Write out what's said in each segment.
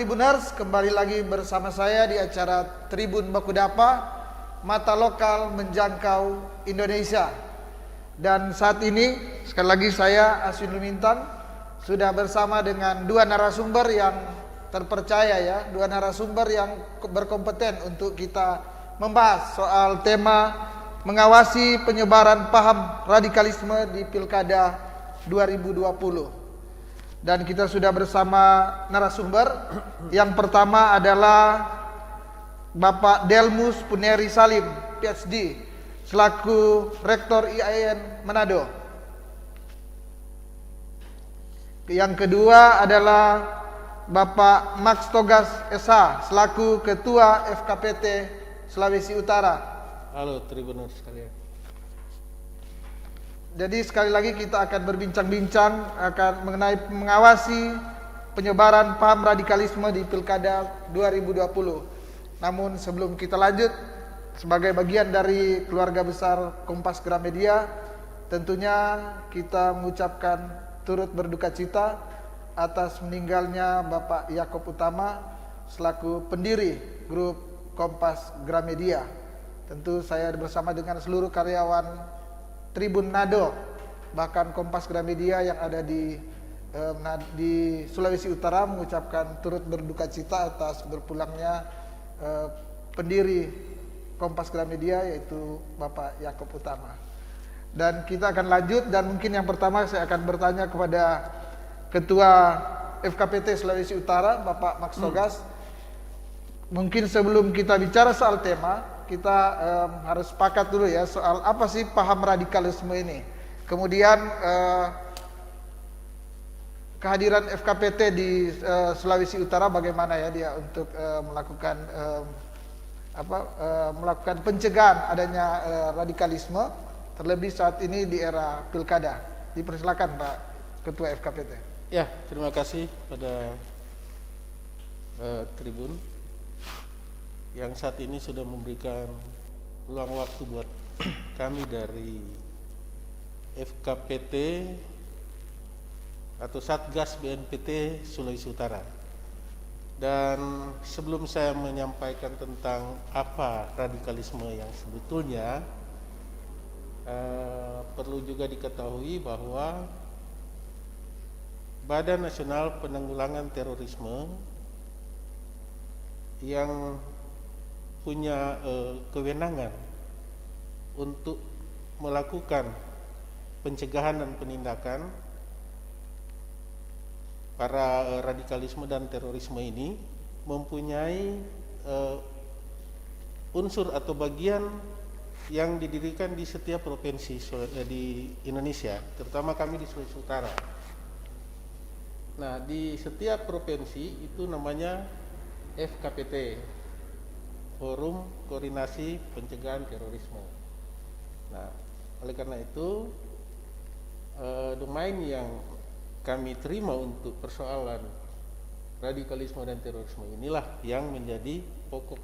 Tribuners, kembali lagi bersama saya di acara Tribun Bakudapa, Mata Lokal Menjangkau Indonesia. Dan saat ini, sekali lagi saya Aswin Lumintang, sudah bersama dengan dua narasumber yang terpercaya ya, dua narasumber yang berkompeten untuk kita membahas soal tema mengawasi penyebaran paham radikalisme di Pilkada 2020. Dan kita sudah bersama narasumber. Yang pertama adalah Bapak Delmus Puneri Salim, PhD, selaku Rektor IAIN Manado. Yang kedua adalah Bapak Max Togas SH, selaku Ketua FKPT Sulawesi Utara. Halo Tribuners sekalian. Jadi sekali lagi kita akan berbincang-bincang akan mengenai mengawasi penyebaran paham radikalisme di Pilkada 2020. Namun sebelum kita lanjut, sebagai bagian dari keluarga besar Kompas Gramedia, tentunya kita mengucapkan turut berduka cita atas meninggalnya Bapak Yaakob Utama selaku pendiri grup Kompas Gramedia. Tentu saya bersama dengan seluruh karyawan Tribun Nado, bahkan Kompas Gramedia yang ada di Sulawesi Utara mengucapkan turut berduka cita atas berpulangnya pendiri Kompas Gramedia, yaitu Bapak Yaakob Utama. Dan kita akan lanjut, dan mungkin yang pertama saya akan bertanya kepada Ketua FKPT Sulawesi Utara, Bapak Max Togas. Mungkin sebelum kita bicara soal tema, kita harus sepakat dulu ya soal apa sih paham radikalisme ini. Kemudian kehadiran FKPT di Sulawesi Utara bagaimana ya dia untuk melakukan pencegahan adanya radikalisme, terlebih saat ini di era pilkada. Dipersilakan Pak Ketua FKPT. Ya, terima kasih pada Tribun yang saat ini sudah memberikan luang waktu buat kami dari FKPT atau Satgas BNPT Sulawesi Utara. Dan sebelum saya menyampaikan tentang apa radikalisme yang sebetulnya, perlu juga diketahui bahwa Badan Nasional Penanggulangan Terorisme yang punya kewenangan untuk melakukan pencegahan dan penindakan para radikalisme dan terorisme ini mempunyai unsur atau bagian yang didirikan di setiap provinsi di Indonesia, terutama kami di Sulawesi Utara. Nah, di setiap provinsi itu namanya FKPT, Forum Koordinasi Pencegahan Terorisme. Nah, oleh karena itu domain yang kami terima untuk persoalan radikalisme dan terorisme inilah yang menjadi pokok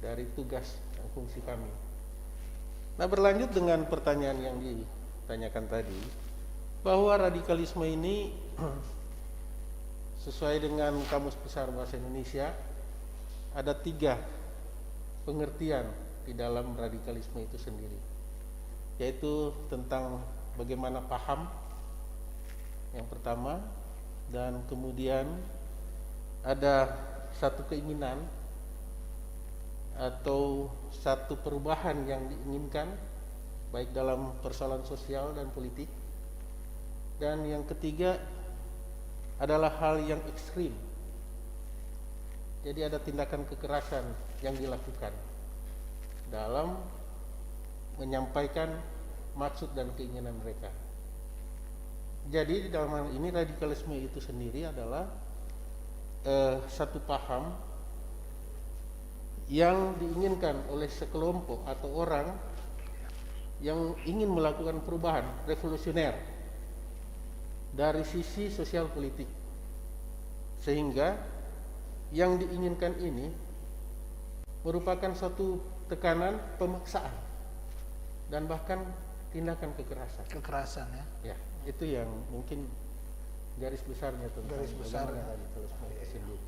dari tugas dan fungsi kami. Nah, berlanjut dengan pertanyaan yang ditanyakan tadi, bahwa radikalisme ini sesuai dengan Kamus Besar Bahasa Indonesia ada 3 pengertian di dalam radikalisme itu sendiri, yaitu tentang bagaimana paham yang pertama, dan kemudian ada satu keinginan atau satu perubahan yang diinginkan baik dalam persoalan sosial dan politik, dan yang ketiga adalah hal yang ekstrim. Jadi ada tindakan kekerasan yang dilakukan dalam menyampaikan maksud dan keinginan mereka. Jadi di dalam hal ini radikalisme itu sendiri adalah satu paham yang diinginkan oleh sekelompok atau orang yang ingin melakukan perubahan revolusioner dari sisi sosial politik, sehingga yang diinginkan ini merupakan suatu tekanan, pemaksaan, dan bahkan tindakan kekerasan. Kekerasan ya. Ya, itu yang mungkin garis besarnya tentang garis besar radikalisme itu sendiri.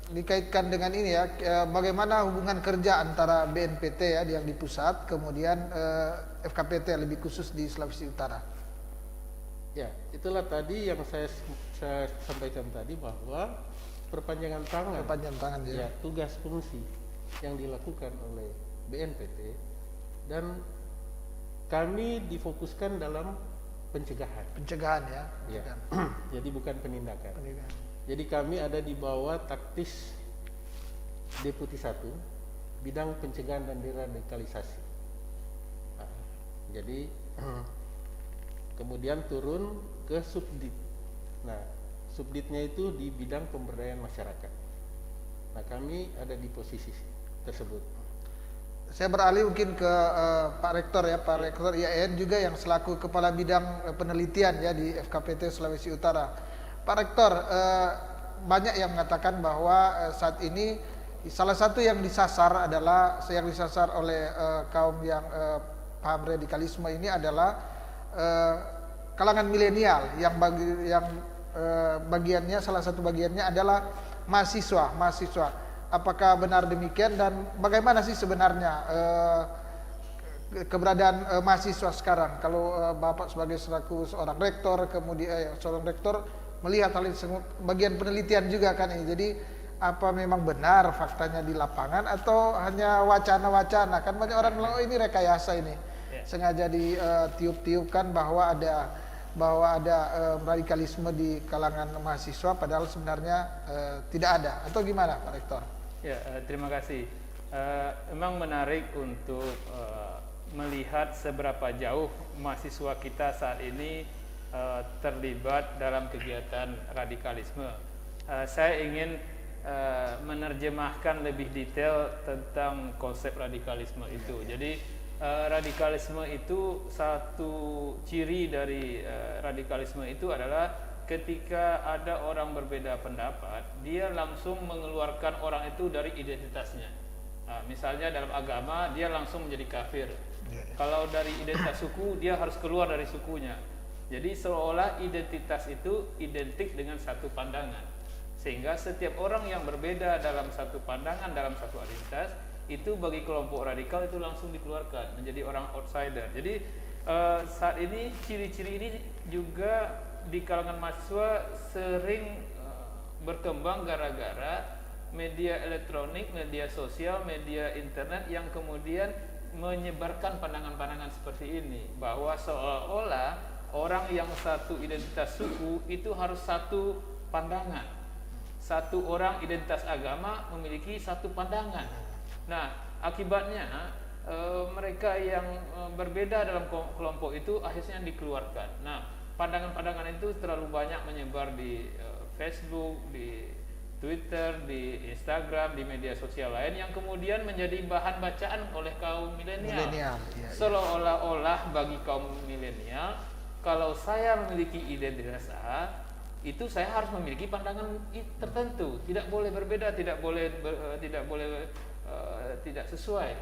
Dikaitkan dengan ini ya, bagaimana hubungan kerja antara BNPT ya yang di pusat, kemudian FKPT lebih khusus di Sulawesi Utara. Ya, itulah tadi yang saya sampaikan tadi bahwa perpanjangan tangan ya, tugas fungsi yang dilakukan oleh BNPT dan kami difokuskan dalam pencegahan ya. Jadi bukan penindakan. Jadi kami ada di bawah taktis Deputi 1 bidang pencegahan dan deradikalisasi. Nah, jadi kemudian turun ke subdit. Nah, subditnya itu di bidang pemberdayaan masyarakat. Nah, kami ada di posisi tersebut. Saya beralih mungkin ke Pak Rektor ya, Pak Rektor IAIN juga yang selaku Kepala Bidang Penelitian ya di FKPT Sulawesi Utara. Pak Rektor, banyak yang mengatakan bahwa saat ini salah satu yang disasar oleh kaum yang paham radikalisme ini adalah kalangan milenial yang bagiannya, salah satu bagiannya adalah mahasiswa. Apakah benar demikian dan bagaimana sih sebenarnya keberadaan mahasiswa sekarang? Kalau Bapak sebagai selaku seorang rektor, kemudian seorang rektor melihat hal ini, bagian penelitian juga kan ini. Jadi apa memang benar faktanya di lapangan atau hanya wacana-wacana? Kan banyak orang bilang, oh ini rekayasa ini, sengaja ditiup-tiupkan bahwa ada radikalisme di kalangan mahasiswa, padahal sebenarnya tidak ada. Atau gimana Pak Rektor? Ya, terima kasih. Memang menarik untuk melihat seberapa jauh mahasiswa kita saat ini terlibat dalam kegiatan radikalisme. Saya ingin menerjemahkan lebih detail tentang konsep radikalisme itu. Jadi radikalisme itu, satu ciri dari radikalisme itu adalah ketika ada orang berbeda pendapat, dia langsung mengeluarkan orang itu dari identitasnya. Misalnya dalam agama dia langsung menjadi kafir. Kalau dari identitas suku dia harus keluar dari sukunya. Jadi seolah identitas itu identik dengan satu pandangan, sehingga setiap orang yang berbeda dalam satu pandangan, dalam satu identitas, itu bagi kelompok radikal itu langsung dikeluarkan menjadi orang outsider. Jadi saat ini ciri-ciri ini juga di kalangan mahasiswa sering berkembang gara-gara media elektronik, media sosial, media internet yang kemudian menyebarkan pandangan-pandangan seperti ini, bahwa seolah-olah orang yang satu identitas suku itu harus satu pandangan. Satu orang identitas agama memiliki satu pandangan. Nah, akibatnya mereka yang berbeda dalam kelompok itu akhirnya dikeluarkan. Nah, pandangan-pandangan itu terlalu banyak menyebar di Facebook, di Twitter, di Instagram, di media sosial lain yang kemudian menjadi bahan bacaan oleh kaum milenial. Seolah-olah bagi kaum milenial, kalau saya memiliki identitas A, itu saya harus memiliki pandangan tertentu, tidak boleh berbeda, tidak sesuai.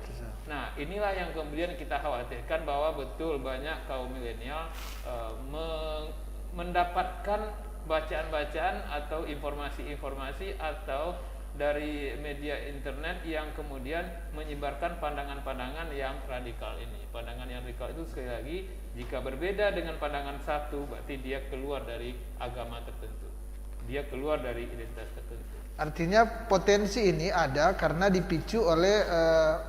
Nah, inilah yang kemudian kita khawatirkan, bahwa betul banyak kaum milenial mendapatkan bacaan-bacaan atau informasi-informasi atau dari media internet yang kemudian menyebarkan pandangan-pandangan yang radikal ini. Pandangan yang radikal itu sekali lagi, jika berbeda dengan pandangan satu, berarti dia keluar dari agama tertentu, dia keluar dari identitas tertentu. Artinya potensi ini ada karena dipicu oleh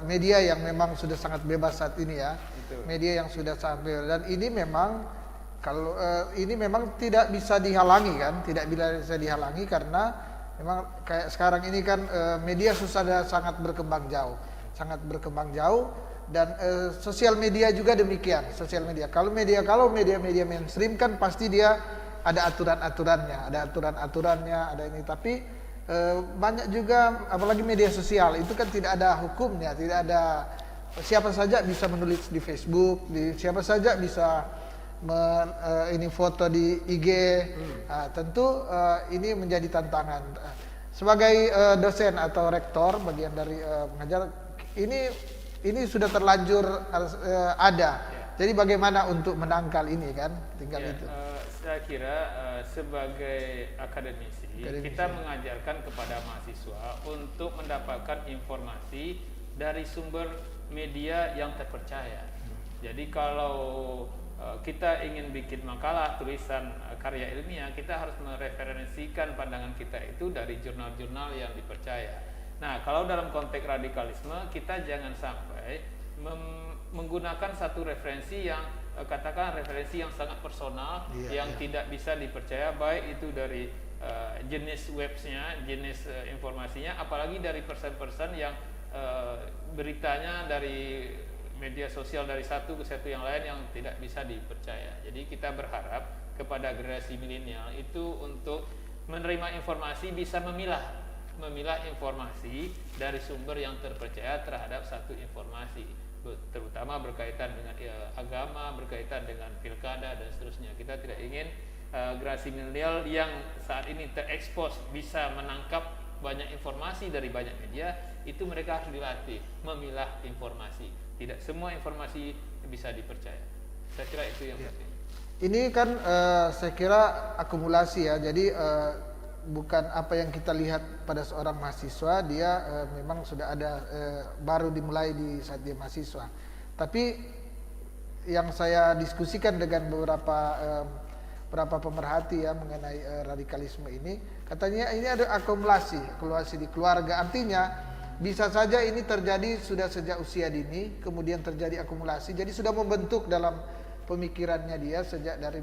media yang memang sudah sangat bebas saat ini ya. Betul. Media yang sudah sangat bebas, dan ini memang kalau ini memang tidak bisa dihalangi kan, tidak bisa dihalangi karena memang kayak sekarang ini kan media sudah sangat berkembang jauh, dan sosial media juga demikian. Sosial media, kalau media mainstream kan pasti dia ada aturan-aturannya, ada ini. Tapi banyak juga, apalagi media sosial itu kan tidak ada hukumnya, tidak ada, siapa saja bisa menulis di Facebook, siapa saja bisa ini foto di IG. Tentu ini menjadi tantangan. Sebagai dosen atau rektor bagian dari mengajar, ini sudah terlanjur ada Jadi bagaimana untuk menangkal ini kan? Tinggal Ya, itu. saya kira sebagai akademisi, kita mengajarkan kepada mahasiswa untuk mendapatkan informasi dari sumber media yang terpercaya. Jadi kalau kita ingin bikin makalah, tulisan, karya ilmiah, kita harus mereferensikan pandangan kita itu dari jurnal-jurnal yang dipercaya. Nah, kalau dalam konteks radikalisme, kita jangan sampai menggunakan satu referensi yang katakan referensi yang sangat personal, yang tidak bisa dipercaya, baik itu dari jenis websnya, jenis informasinya, apalagi dari person-person yang beritanya dari media sosial dari satu ke satu yang lain yang tidak bisa dipercaya. Jadi kita berharap kepada generasi milenial itu untuk menerima informasi, bisa memilah informasi dari sumber yang terpercaya terhadap satu informasi, terutama berkaitan dengan agama, berkaitan dengan pilkada dan seterusnya. Kita tidak ingin generasi milenial yang saat ini terekspos bisa menangkap banyak informasi dari banyak media, itu mereka harus dilatih memilah informasi. Tidak semua informasi bisa dipercaya. Saya kira itu yang penting. Ini kan saya kira akumulasi ya. Jadi bukan apa yang kita lihat pada seorang mahasiswa, dia memang sudah ada baru dimulai di saat dia mahasiswa. Tapi yang saya diskusikan dengan beberapa pemerhati ya mengenai radikalisme ini, katanya ini ada akumulasi di keluarga. Artinya bisa saja ini terjadi sudah sejak usia dini, kemudian terjadi akumulasi, jadi sudah membentuk dalam pemikirannya dia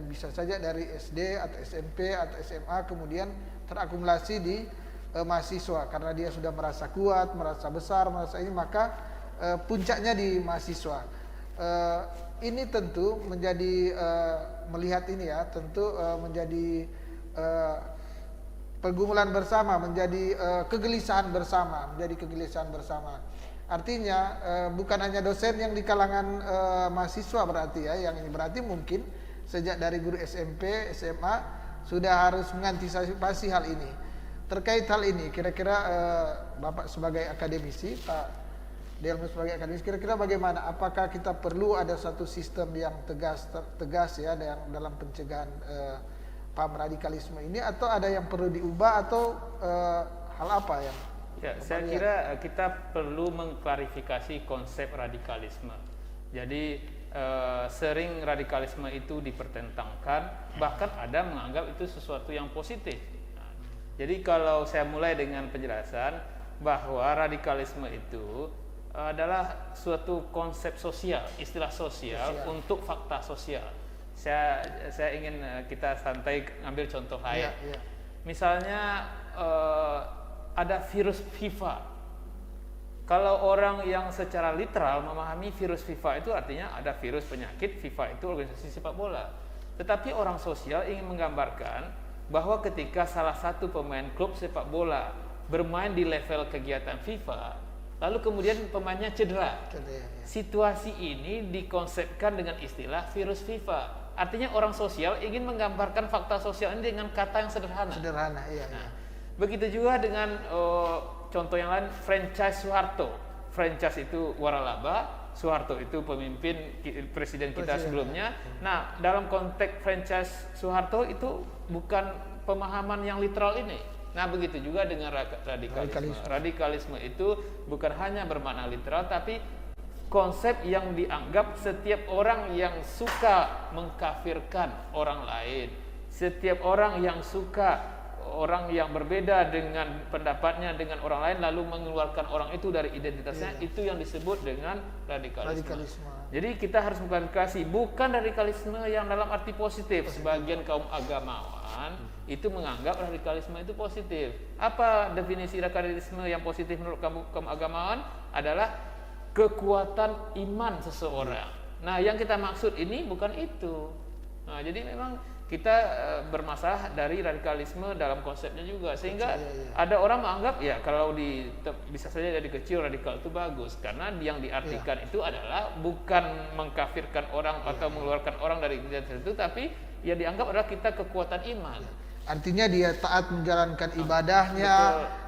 bisa saja dari SD atau SMP atau SMA, kemudian terakumulasi di mahasiswa karena dia sudah merasa kuat, merasa besar, merasa ini, maka puncaknya di mahasiswa. Ini tentu menjadi melihat ini ya, tentu menjadi pergumulan bersama, menjadi kegelisahan bersama, Artinya bukan hanya dosen yang di kalangan mahasiswa berarti ya, yang ini berarti mungkin sejak dari guru SMP, SMA sudah harus mengantisipasi hal ini. Terkait hal ini, kira-kira Bapak sebagai akademisi, Pak Delmus sebagai akademisi, kira-kira bagaimana? Apakah kita perlu ada satu sistem yang tegas ya dalam pencegahan paham radikalisme ini, atau ada yang perlu diubah, atau hal apa yang saya kira kita perlu mengklarifikasi konsep radikalisme. Jadi sering radikalisme itu dipertentangkan, bahkan ada menganggap itu sesuatu yang positif. Jadi kalau saya mulai dengan penjelasan bahwa radikalisme itu adalah suatu konsep sosial, istilah sosial untuk fakta sosial. Saya ingin kita santai ambil contoh lain. Misalnya ada virus FIFA. Kalau orang yang secara literal memahami virus FIFA itu artinya ada virus penyakit, FIFA itu organisasi sepak bola. Tetapi orang sosial ingin menggambarkan bahwa ketika salah satu pemain klub sepak bola bermain di level kegiatan FIFA, lalu kemudian pemainnya cedera. Situasi ini dikonsepkan dengan istilah virus FIFA. Artinya orang sosial ingin menggambarkan fakta sosial ini dengan kata yang sederhana. Begitu juga dengan contoh yang lain, franchise Soeharto. Franchise itu waralaba, Soeharto itu pemimpin presiden kita sebelumnya. Nah, dalam konteks franchise Soeharto itu bukan pemahaman yang literal ini. Nah, begitu juga dengan radikalisme. Radikalisme itu bukan hanya bermakna literal, tapi konsep yang dianggap setiap orang yang suka mengkafirkan orang lain, setiap orang yang suka orang yang berbeda dengan pendapatnya dengan orang lain lalu mengeluarkan orang itu dari identitasnya, itu yang disebut dengan radikalisme. Jadi kita harus mengklarifikasi, bukan radikalisme yang dalam arti positif. Sebagian kaum agamawan itu menganggap radikalisme itu positif. Apa definisi radikalisme yang positif menurut kaum agamawan? Adalah kekuatan iman seseorang. Nah, yang kita maksud ini bukan itu. Nah, jadi memang kita bermasalah dari radikalisme dalam konsepnya juga, sehingga ada orang menganggap ya kalau bisa saja dari kecil radikal itu bagus, karena yang diartikan itu adalah bukan mengkafirkan orang atau mengeluarkan orang dari identitas itu, tapi yang dianggap adalah kita kekuatan iman. Artinya dia taat menjalankan ibadahnya,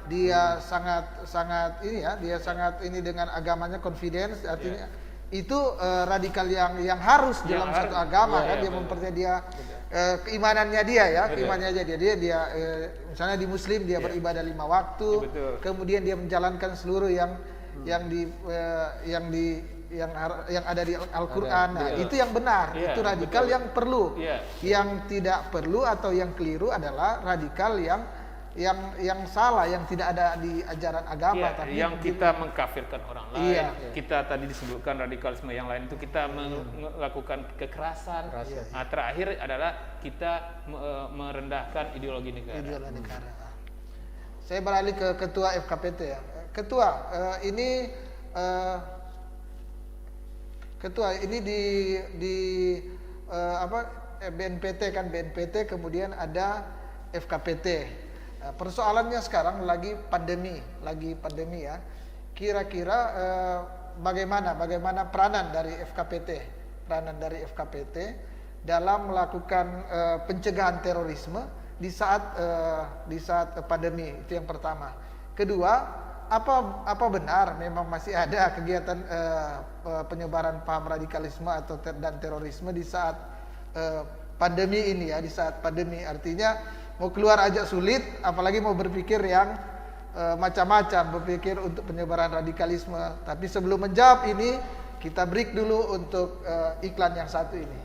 dia sangat ini ya, dia sangat ini dengan agamanya, confidence, artinya itu radikal yang harus Yang dalam harus. satu agama Iya, kan, iya, dia betul. mempercaya dia keimanannya dia ya, Betul. keimanannya dia misalnya di Muslim dia beribadah 5 waktu, Betul. kemudian dia menjalankan seluruh yang yang ada di Al-Qur'an. Nah, Iya. itu yang benar, Iya, itu radikal betul. yang perlu. Iya. Yang tidak perlu atau yang keliru adalah radikal yang salah, yang tidak ada di ajaran agama, Iya, tapi yang kita mengkafirkan orang lain, Iya. kita tadi disebutkan radikalisme yang lain itu kita melakukan kekerasan. Nah, terakhir adalah kita merendahkan ideologi negara. ideologi negara. Saya beralih ke ketua FKPT ya. Ketua, ini di BNPT kan, BNPT kemudian ada FKPT. Persoalannya sekarang lagi pandemi ya. Kira-kira bagaimana peranan dari FKPT dalam melakukan pencegahan terorisme di saat pandemi, itu yang pertama. Kedua, apa benar memang masih ada kegiatan penyebaran paham radikalisme dan terorisme di saat pandemi ini ya, di saat pandemi, artinya mau keluar aja sulit, apalagi mau berpikir yang macam-macam, berpikir untuk penyebaran radikalisme. Tapi sebelum menjawab ini, kita break dulu untuk iklan yang satu ini.